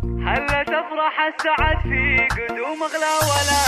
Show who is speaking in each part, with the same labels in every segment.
Speaker 1: هلا تفرح السعد في قدوم اغلى ولاد.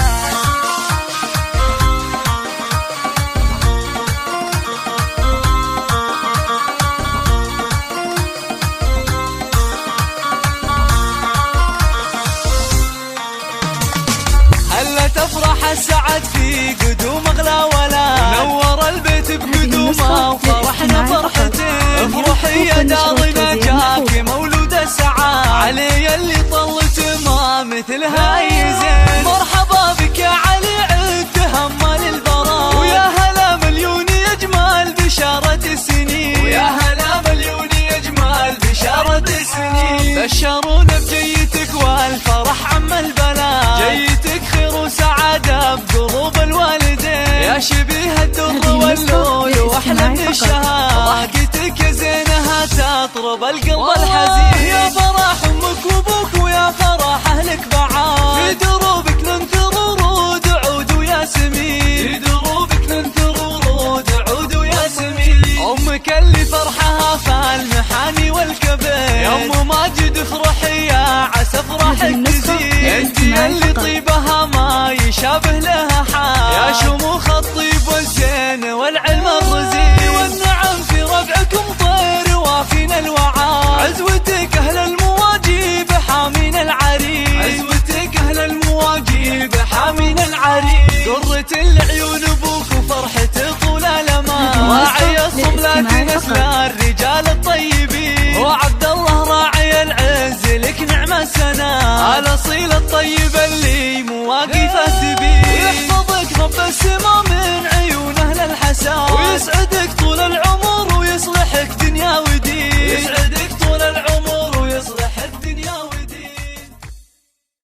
Speaker 1: هلا تفرح السعد في قدوم اغلى ولا، نور البيت بقدومه وفرحنا فرحتين. افرحي يا دارنا جاكي مولود السعاد، علي اللي طلت ما مثلها اي زين. مرحبا بك يا علي عد تهمل البراء، ويا هلا مليون يجمال بشارة السنين، ويا هلا مليون يجمال بشارة السنين. بشرونا بجيتك والفرح عم البلاد، جيتك خير وسعادة بقلوب الوالدين. يا شبيه الدر واللول واحلى من الشهاد، ضحكتك يا زينها تطرب القلب الحزين. يا فرح امك وابوك ويا فرح اهلك بعاد، في دروبك ننثر ورود عود وياسمين، في دروبك ننثر ورود عود وياسمين. امك اللي فرحها فالمحاني والكبير، يا ام ماجد افرحي يا عسى افراحك تزيد. انتي اللي طيبها ما يشابه لها حال، يا شموخ الطيب والزين والعلم الرزين. والنعم في ربعكم طير وافين الوعاد، عزوتك اهل المواجيب حامين العريس، عزوتك اهل المواجيب حامين العريس. قرة العيون ابوك وفرحته طول الامان، راعي الصملات نسل الرجال الطيبين، وعبد الله راعي العز لك نعم السنة، الاصيل الطيب اللي مواقفه تبين. ويحفظك رب السما